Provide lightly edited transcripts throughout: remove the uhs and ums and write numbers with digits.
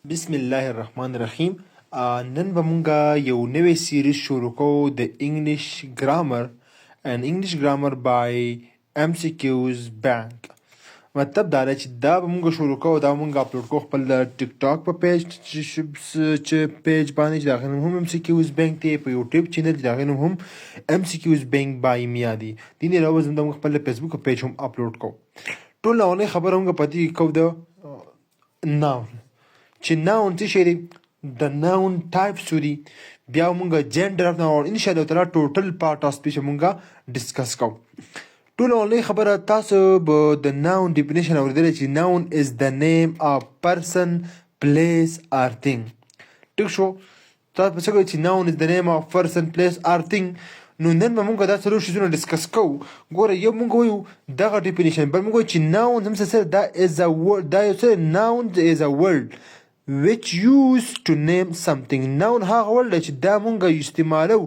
بسم الله الرحمن الرحیم. نن به مونږه یو نوې سیریز شروع کوو د انګلیش ګرامر and English grammar by MCQs bank. مطلب دا دی چې دا به مونږ شروع کوو، دا مونږ اپلوډ کوو خپل ټیک ټاک په پیج پیج باندې چې د هغې نوم هم MCQs bank دی، په یوټیوب چینل چې د هغې نوم هم MCQs bank by میا دی. د دې علاوه زموږ د خپل فیسبوک پیج هم اپلوډ کوو. ټول اولنۍ خبره مونږ په دې کوو د noun چې noun څه شی دی، د noun types څه دي، بیا مونږ جنډر اف noun ان شاء الله تعالی ټوټل پارت اف سپیچ مونږ ډسکس کوو. ټول اولنۍ خبره تاسو به د noun ډیفینیشن اورېدلی چې noun is the name of person, place or thing. ټیک شو، تاسو په څه کوئ چې noun is the name of person, place or thing. نو نن به مونږ دا څلور شیزونه ډسکس کوو. ګوره یو مونږ وایو دغه ډیفینیشن، بل مونږ وایو چې noun هم څه دا is a word، دا یو څه noun is a word which used to name something. noun هغه word دی چې دا مونږ استعمالو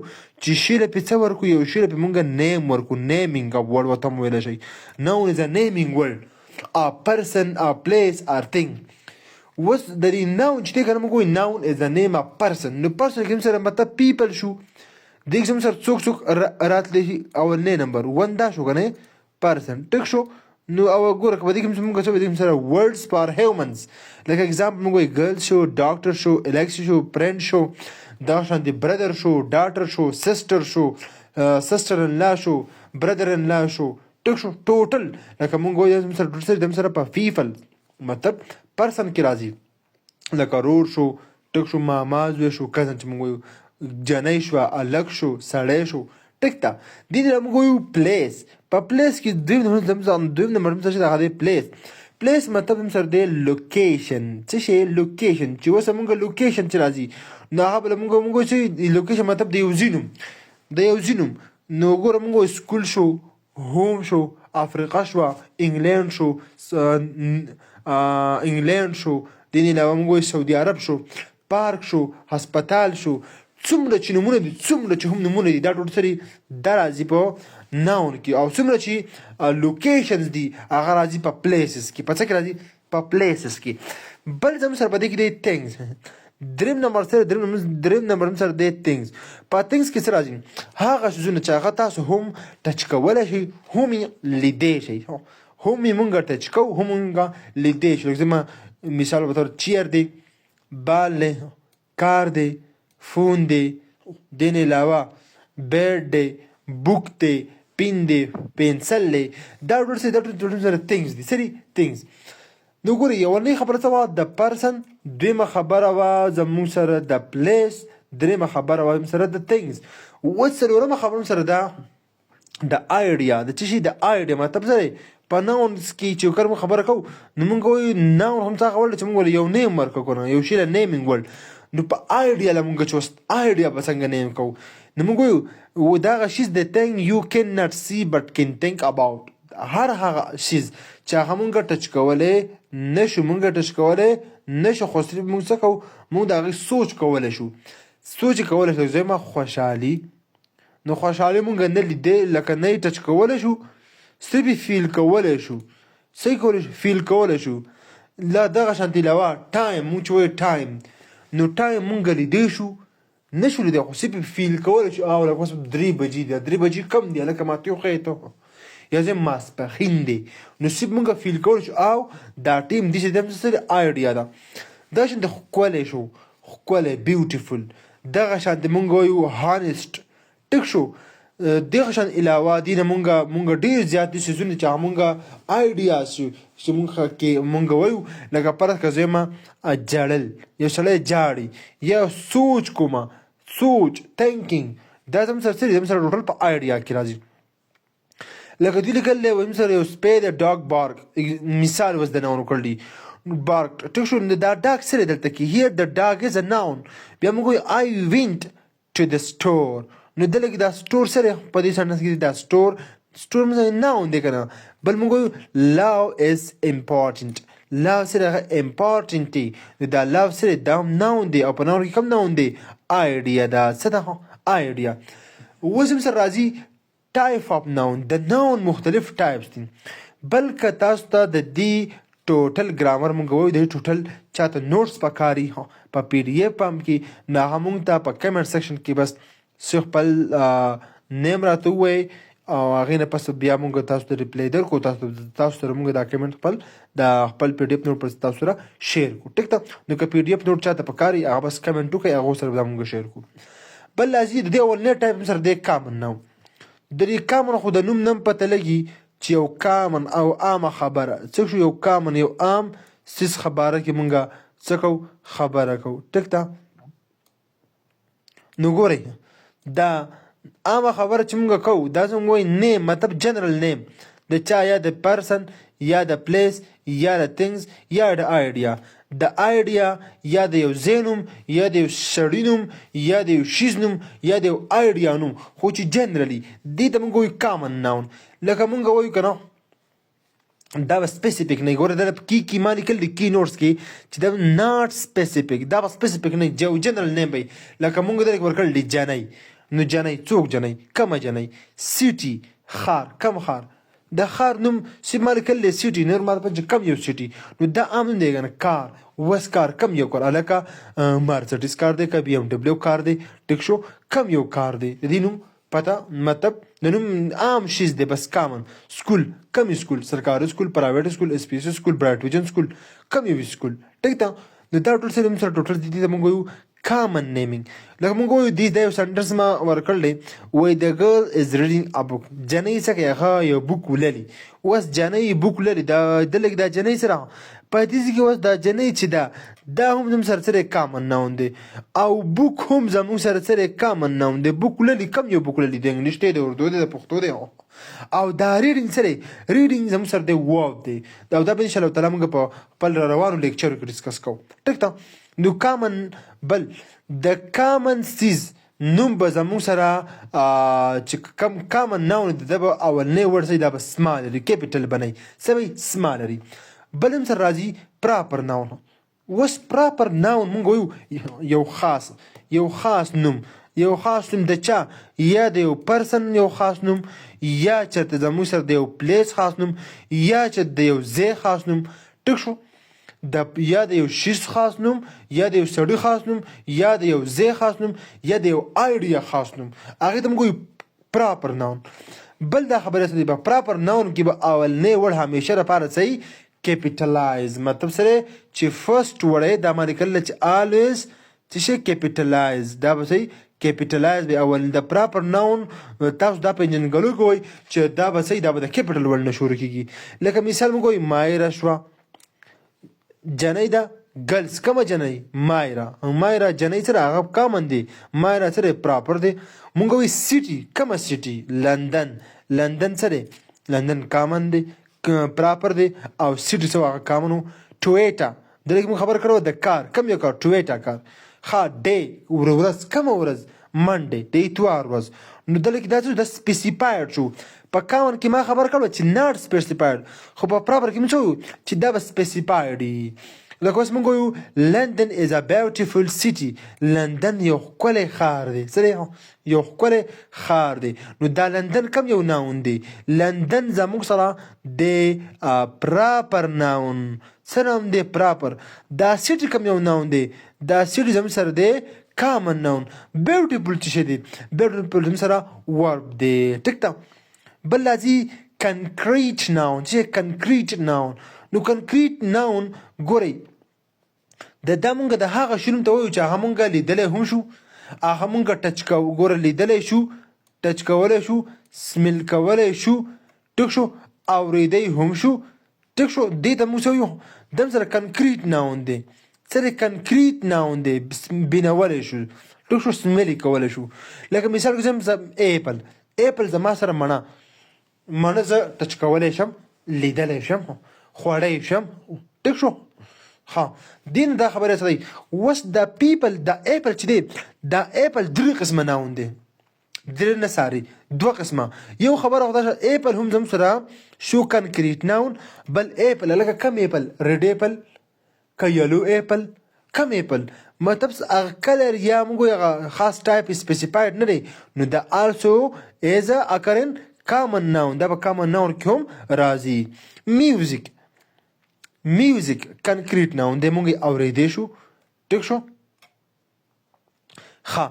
چې شي له پې څه ورکو، یو شي له پې مونږ name ورکو. naming a word ورته هم ویلی شئ. noun is a naming word a person, a place or thing. اوس د دې noun چې دی که نه مونږ وایو noun is the name of person. نو person کې سره مطلب people شو، دې کې سره څوک راتلی شي، اولنی نمبر 1 دا شو که نه person. ټیک شو، نو او ګوره که په دې کې مونږ څه په دې کې سره words for humans لکه اګزامپل مونږ وایو girl شو، ډاکټر شو، الکس شو، فرینډ شو، دغه شانتې brother شو، ډاټر شو، سسټر شو، سسټر ان لا شو، برادر ان لا شو. ټیک شو، ټوټل لکه مونږ وایو سره ټوټل د سره په فیفل مطلب پرسن کې راځي، لکه رور شو، ټیک شو، ماما زوی شو، کزن چې مونږ وایو، جنۍ شوه، الک شو، سړی شو. ټیک ده. دې ته موږ وایو پلیس. په پلیس کې دویم نمبر څه دی، هغه دی پلیس. پلیس مطلب سره دی لوکیشن. څه شی لوکیشن، چې اوس موږ لوکیشن چې راځي نو هغه بله موږ وایو چې لوکیشن مطلب د یو ځای نوم، د یو ځای نوم. نو ګوره موږ وایو سکول شو، هوم شو، افریقا شوه، انګلینډ شو، انګلینډ شو، دې نه علاوه موږ وایو سعودي عرب شو، پارک شو، هسپتال شو. څومره چې نومونه دي، څومره چې هم نومونه دي، دا ټول سری دا راځي په noun کې، او څومره چې لوکیشنز دي هغه راځي په پلیسز کې. په څه کې راځي؟ په پلیسز کې. بل زموږ سره په دې کې دی things. دریم نمبر سره دی things. په things کې څه راځي؟ هغه څیزونه چې هغه تاسو هم ټچ کولی شئ، هم یې لیدی شئ، هم یې مونږ ټچ کوو، هم مونږ لیدی شو. زما مثال په طور چیر دی، بال دی، کار دی، فون دی، دې نه علاوه بیډ دی، بوک دی، پین دی، پنسل دی. دا ټول سره things دي. څه دي؟ things. نو ګورئ یوولنۍ خبره څه وه؟ د پرسن. دویمه خبره وه زموږ سره د پلیس. درېیمه خبره وه زموږ سره د things. اوس څلورمه خبره سره ده د آیډیا. د څه شي؟ د آیډیا مطلب څه دی؟ په ناونز کې چې کله موږ خبره کوو نو موږ وایو ناون هم څه هغه ورډ چې موږ یو نیم ورکړو که نه، یو شي له نیمینګ ورډ. نو په آیډیا له موږ چې اوس آیډیا به څنګه نیم کوو، نو موږ وایو دغه شیز د thing you cannot see but can think about. هر هغه شیز چې هغه موږ ټچ کولی نشو، موږ ټچ کولی نشو، خو صرف موږ څه کوو، موږ د هغې سوچ کولی شو. سوچ یې کولی شو. زما خوشحالي، نو خوشحالي موږ نه لیدی، لکه نه یې ټچ کولی شو، صرف یې فیل کولی شو. څه یې کولی شو؟ فیل کولی شو. لا دغه شانتې علاوه ټایم، موږ چې وایو ټایم، نو ټایم مونږ لیدی شو نشو لیدی، خو صرف فیل کولی شو. او لکه اوس 3 بجې دي، 3 بجې کم دي، هلکه ماتیوخی ته یا زه ماسپښین دی، نو صرف مونږ فیل کولی شو. او دا ټیم داسې دی څه دی؟ آیډیا ده. دغه شانتې ښکلی شو، ښکلی بیوټیفل. دغه شانتې مونږ وایو هانسټ. ټیک شو. دغه شان علاوه دې نه مونږ ډېر زیات دي څیزونه چې هغه مونږ آیډیاز شو چې مونږ وایو. لکه فرض که زه یم جړل، یو سړی جاړي، یا سوچ کومه، سوچ تھینکینګ. دا زموږ سره څه دي؟ زموږ سره ټوټل په آیډیا کې راځي. لکه دوی لیکلی دی زموږ سره یو سپی دی، ډاګ بارک، مثال اوس د ناون وکړلی بارک. ټیک شو. دا ډاګ څه دی دلته کې؟ هیر د ډاګ از ا ناون. بیا موږ وایو I went to the store. نو دلته کې دا سټور سره په دې سنټنس کې دا سټور مې ناون دی که نه. بل موږ وایو love is important. love سره هغه امپارټنټ دی. نو دا love سره دا هم ناون دی، او په ناون کې کوم ناون دی؟ آیډیا ده. څه ده؟ آیډیا. اوس هم سره راځي ټایپ آف ناون. د ناون مختلف ټایپس دي، بلکې تاسو ته د دې ټوټل ګرامر مونږ وایو د ټوټل چاته نوټس پکاري په پی ډي اف هم کې نه مونږ ته په کمنټ سیکشن کې بس خپل نیم راته ووایي او هغې نه پس بیا مونږ تاسو ته ریپلی درکړو تاسو سره مونږ دا کمنټ خپل پی ډي اف نوټ پر تاسو سره شیر کړو ټیک ده نو که پی ډي اف نوټ چاته پکاري هغه بس کمنټ وکړئ هغو سره به مونږ شیر کړو بل لازم د دې اولنی ټایپ سره دی کامن ناون د دې کامن خو د نوم نه هم پته لګي چې یو کامن او عامه خبره څه شو یو کامن یو عام سیس خبره کې مونږ څه کوو خبره کوو ټیک ده نو ګورئ دا عامه خبره چې مونږ کوو دا زموږ وایي نیم مطلب جنرل نیم د چا یا د پرسن یا د پلیس یا د تھنګز یا د آیډیا د آیډیا یا د یو ځای نوم یا د یو سړي نوم یا د یو شیز نوم یا د یو آیډیا نوم خو چې جنرلی دې ته مونږ وایو کامن ناون لکه مونږ وایو که نه دا به سپیسیفیک نه ګوره دا کی ما لیکل د کی نوټس کې چې دا ناټ سپیسیفیک دا به سپیسیفیک نه یو جنرل نیم وي لکه مونږ درک ورکړل د جنۍ نو جنۍ څوک جنۍ کومه جنۍ سیټي ښار کم ښار د ښار نوم چې ما لیکل دی سیټي نور ما ته کم یو سیټي نو دا عام نوم دی کنه کار وس کار کم یو کار الکه مرسډیز کار دی که بی ام ډبلیو کار دی ټیک شو کم یو کار دی د دې نوم پته مطلب د نوم عام شیز دی بس کامن سکول کم سکول سرکاري سکول پرایویټ سکول اس پی ایس سکول برایټ ویژن سکول کم یو سکول ټیک ده نو دا ټول سره موږ سره ټوټل دي ته موږ وایو common naming لکه موږ وایو دا یو سنټنس ما ورکړل دی وایي the girl is reading a book جنۍ څه کوي هغه یو بوک وللي اوس جنۍ بوک وللي د لږ دا جنۍ سره په دې کې اوس دا جنۍ چې دا هم زموږ سره سره کامن ناون دی او بوک هم زموږ سره سره کامن ناون دی بوک وللي کم یو بوک وللي د انګلیش دی د اردو دی د پښتو دی او دا ریډینګ سره ریډینګ زموږ سره دی ورب دی دا به ان شاء الله تعالی موږ په خپل روانو لیکچر کې ډسکس کوو ټیک ده نو کامن بل د کامن سیز نوم به زموږ سره چې کم کامن ناون دی دا به اولنی ورډ صحیح دا به سمال لري کیپیټل بنئ څه وایي سمال لري بل هم سره راځي پراپر ناون اوس پراپر ناون موږ وایو یو خاص نوم یو خاص نوم د چا یا د یو پرسن یو خاص نوم یا چېرته زموږ سره د یو پلیس خاص نوم یا چې د یو ځای خاص نوم ټیک شو یا د یو شیز خاص نوم یا د یو سړي خاص نوم یا د یو ځای خاص نوم یا د یو آیډیا خاص نوم هغې ته موږ وایو پراپر ناون بل دا خبره څه دی په پراپر ناون کې به اولنی ورډ همیشه لپاره صحیح کیپیټلایز مطلب سره چې فرست ورډ یې دا ما لیکل چې آلویز څه شی کیپیټلایز دا به صحیح کیپیټلایز به اول د پراپر ناون تاسو دا پېژنګلو کوئ چې دا به صحیح دا به د کیپیټل ورډ نه شروع کېږي لکه مثال موږ وایو مایره شوه جنۍ ده ګرلز کومه جنۍ مایره جنۍ سره هغه کامن دی مایره سره پراپر دی مونږ وایو سیټي کومه سیټي لندن سره لندن کامن دی پراپر دی او سیټي سره هغه کامن و ټویټا دلته موږ خبر کړو د کار کم یو کار ټویټا کار ښه ډے ورځ کومه ورځ منډې د اتوار ورځ نو دلته دا څه د سپیسیفاید شو په کامن کې ما خبر کړو چې ناټ سپیسیفاید خو په پراپر کې موږ چې دا به سپیسیفاید لکه اوس موږ وایو لندن از ا بیوټیفل سیټي لندن یو ښکلی ښار دی څه دی یو ښکلی ښار دی نو دا لندن کم یو ناون دی لندن زموږ سره د پراپر ناون څه ناون دی پراپر دا سیټي کم یو ناون دی دا سیټي زموږ سره دی کامن ناون بیوټیفل څه شی دی بیوټیفل زموږ سره ورب دی ټیک ده بل راځي کنکریټ ناون چې کنکریټ ناون نو کنکریټ ناون ګورئ دا مونږ د هغه شي نوم ته وایو چې هغه مونږ لیدلی هم شو هغه مونږ ټچ کوو ګوره لیدلی شو ټچ کولی شو سمیل کولی شو ټیک شو اورېدی هم شو ټیک شو دې ته موږ څه وایو دم سره کنکریټ ناون دی سره کنکریټ ناون دی بینولی شو ټیک شو سمیل کولی شو لکه مثال کې ایپل زما سره مڼه زه ټچ کولی شم لیدلی شم خوړی شم ټیک شو ها دین دا خبره څه دی اوس دا پیپل دا ایپل چې دی دا ایپل درې قسمه ناون دی درې نه ساري دوه قسمه یو خبره خو دا ایپل هم زموږ سره شو کنکریټ ناون بل ایپل لکه کم ایپل ریډ ایپل که یلو ایپل کم ایپل مطلب هغه کلر یا موږ هغه خاص ټایپ سپیسیفاید نه دی نو دا آلسو ایز ا اکرن کامن ناون دا په کامن ناون کې هم راځي میوزیک میوزیک کنکریټ ناون دی، مونږ یې اورېدی شو. ټیک شو. ښه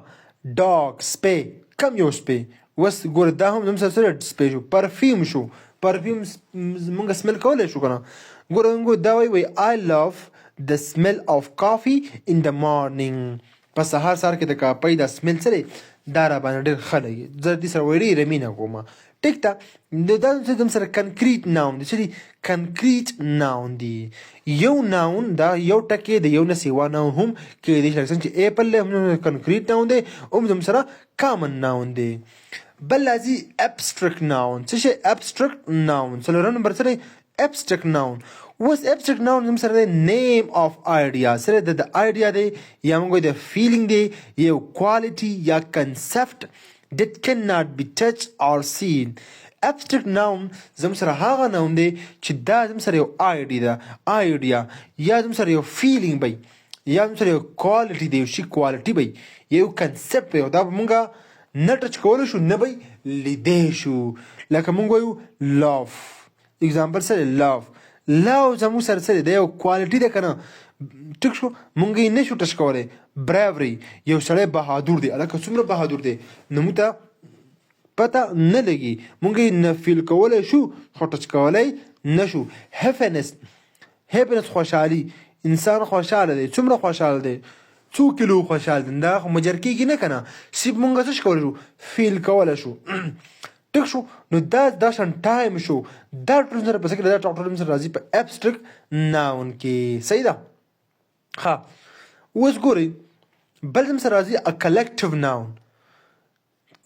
ډاګ سپی، کم یو سپی. اوس ګوره دا هم زموږ سره سپی شو. پرفیوم شو، پرفیوم مونږ سمیل کولی شو که نه. ګوره مونږ دا وایي I love the smell of coffee in the morning. په سهار کې د کاپۍ دا سمیل څه دا را باندې ډېر ښه لګي. زه دې سره وایي ډېره مینه کوم. ټیک ده. دا زموږ سره کنکریټ ناون دی. څه دی؟ کنکریټ ناون دی. یو ناون دا یو ټکی د یو نه سیوا ناون هم کېدی شي. څنګه چې ایپل دی هم کنکریټ ناون دی، هم زموږ سره کامن ناون دی. بل راځي ابسټرکټ ناون. څه شی؟ ابسټرکټ ناون. څلورم نمبر څه دی؟ ابسټرکټ ناون. اوس ابسټرکټ ناون زموږ سره دی نیم آف آیډیا. سره د آیډیا دی یا موږ د فیلینګ دی، یو کوالټي یا کنسپټ that cannot be touched or seen. Abstract noun زموږ سره هغه ناون دی چې دا زموږ سره یو آیډیا یا زموږ سره یو فیلینګ وي، یا زموږ سره یو کوالټي دی، یو شي کوالټي وي، یو کنسپټ وي، دا به مونږ نه ټچ کولی شو، نه به یې لیدی شو. لکه مونږ وایو love. اگزامپل سره love زموږ سره څه دی؟ دا یو کوالټي ده که نه. ټیک شو. مونږ یې نه شو ټچ کولی. براوری، یو سړی بهادور دی. هلکه څومره بهادور دی نو موږ ته پته نه لګي، مونږ یې نه فیل کولی شو خو ټچ کولی نه شو. هیپینس خوشحالي، انسان خوشحاله دی. څومره خوشحاله دی؟ څو کیلو خوشحال دی. دا خو مجر کېږي نه که نه. صرف مونږ څه کولی شو؟ فیل کولی شو. ټیک شو. نو دا شان ټایم شو. دا ټول سره په څه کې دا ټول سره راځي په ابسټرکټ ناون کې. صحیح ده. ښه اوس ګورئ بل زموږ سره راځي ا کلیکټیو ناون.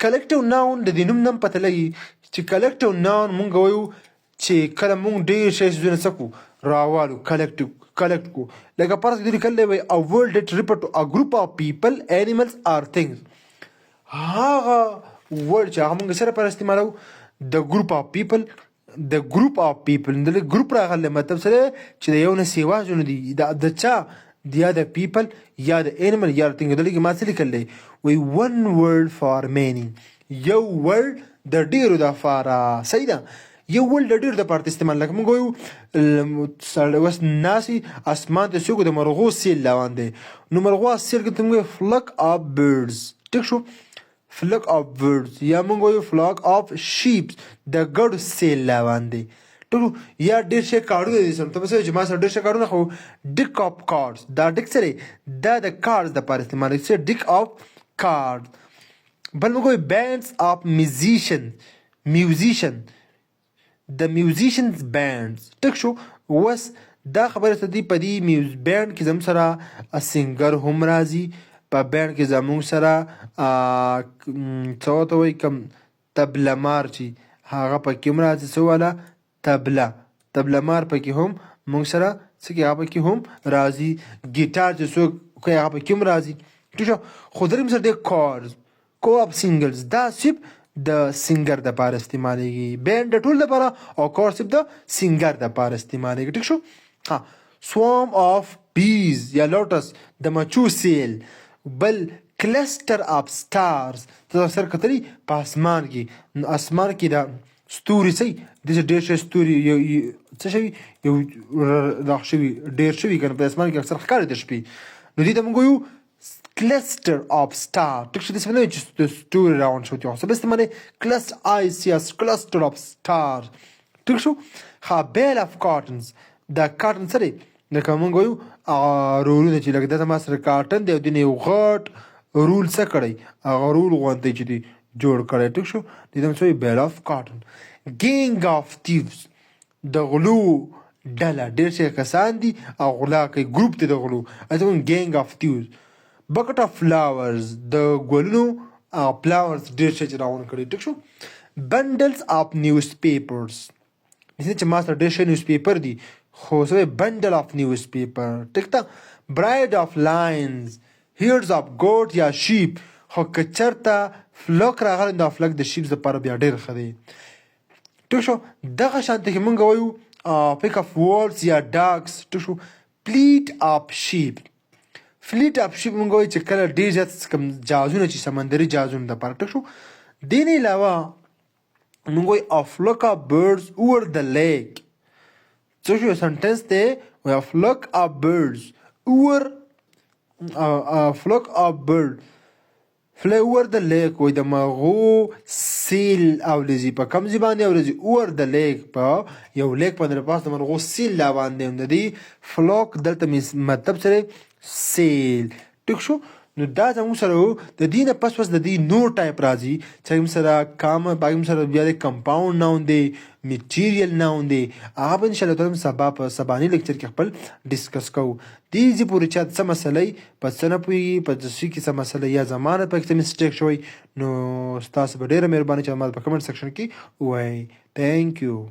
کلیکټیو ناون د دې نوم نه هم پته لګي چې کلیکټیو ناون مونږ وایو چې کله مونږ ډېر شی څیزونه څه کړو؟ راوالو، کلیکټ کړو. لکه فرض کړئ لیکلی وایي ا ورډ دیټ ریفر ټو ا ګروپ آف پیپل انیملز آر تھنګز. هغه ورډ چې هغه مونږ سره پر استعمالو د ګروپ آف پیپل، د ګروپ آف پیپل د ګروپ راغلی مطلب سره چې د یو نه سیوا څونه دي، د چا یا د پیپل یا د انیمل یا د تھنګ. دلته کې ما څه لیکل دی؟ وایي ون ورډ فار مینی، یو ورډ د ډېرو دپاره. صحیح ده. یو ورډ د ډېرو دپاره استعمال. لکه موږ وایو اوس ناستې اسمان ته څوک د مرغو سیل روان دی، نو مرغو سیل کې ته موږ وایو فلک آف برډز. ټیک شو. فلک آف برډز. یا موږ وایو فلک آف شیپس، د ګډو سیل روان دی. یا ډېر شی کارډونه دي. ته به څه وایې چې ما سره ډېر شی کارډونه، خو ډیک آف کارډز. دا ډیک څه دی؟ دا د کارډز دپاره استعمالوي. څه ډیک آف کارډ. بل موږ وایو بینډز آف میوزیشن، د میوزیشنز بینډز. ټیک شو. اوس دا خبره څه دي؟ په دې بینډ کې زموږ سره سینګر هم راځي. په بینډ کې زموږ سره څه ورته وایي کوم تبله مار چې هغه پکې هم راځي. څه والا؟ تبله مار پکې هم موږ سره څه کې هغه پکې هم راځي. ګیټار چې څوک کوي هغه پکې هم راځي. ټیک شو. خو دریم سره دی کارز، کو اپ سینګلز. دا صرف د سینګر دپاره استعمالیږي. بینډ د ټول دپاره او کار صرف د سینګر دپاره استعمالیږي. ټیک شو. ها سوام آف بیز یا لوټس، د مچو سیل. بل کلسټر آف سټارز، ته سر کتلی په اسمان کې. نو اسمان کې دا ستوري صحیح داسې ډېر شی ستوري یو څه شوي یو راښ شوي ډېر شوي که نه په اسمان کې اکثر ښکاري د شپې. نو دې ته موږ وایو کلسټر آف سټار. ټیک شو. داسې به نه وي چې د ستوري راغونډ شوي هغه څه به استعمالوي کلسټر آیسیاس کلسټر آف سټار. ټیک شو. ښه بیل آف کاټنز. دا کاټن څه دی؟ لکه موږ وایو رولونه چې لکه دلته ما سره کاټن دی او دې نه یو غټ رول څه کړی؟ هغه رول غوندی چې دی جوړ کړی. ټیک شو. دې ته څه وایي؟ بیل آف کاټن. ګینګ آف تیوز، د غلو ډله، ډېر شي کسان دي او غلا کوي، ګروپ دی د غلو. ته وایو ګینګ آف تیوز. بکټ آف فلاورز، د ګلونو فلاورز ډېر شي چې راغونډ کړي. ټیک شو. بنډلز آف نیوز پیپرز، چې ما سره ډېر شي نیوز پیپر دي خو څه وایي؟ بنډل آف نیوز پیپر. ټیک ده. برایډ آف لاینز، هیرز آف ګوټ یا شیپ. خو که چېرته فلک راغلی دا فلک د شیپس دپاره بیا ډېر ښه دی. ټیک شو. دغه شانته کې موږ وایو پیک آف وولز یا ډاګس. ټیک شو. فلیټ آف شیپ. فلیټ آف شیپ موږ وایو چې کله ډېر زیات کوم جهازونه چې سمندري جهازونه دپاره. ټیک شو. دې نه علاوه موږ وایو ا فلک آف برډز اوور د لیک. څه شو؟ سنټنس دی a flock of birds اور a flock of bird fly over the lake وای د مغو سیل اولزی په کم ځای باندې اولزی over the lake په یو لیک باندې پاس د مرغو سیل لا باندې د دې فلوک دلته مطلب سره سیل ټیک شو نو دا زموږ سره د دې نه پس د دې نور ټایپ راځي چې موږ سره کام باقي سره بیا د کمپاوند ناون دی میټیریل ناون دی هغه ان شاء الله تعالی سبا په سباني لیکچر کې خپل ډیسکس کوو دې چې پورې چا څه مسلې په څه نه پوهېږي په څه کې څه مسله یا زمانه په کې مسټیک شوی نو ستاسو به ډېره مهرباني چې ما په کمنټ سیکشن کې ووایئ تھینک یو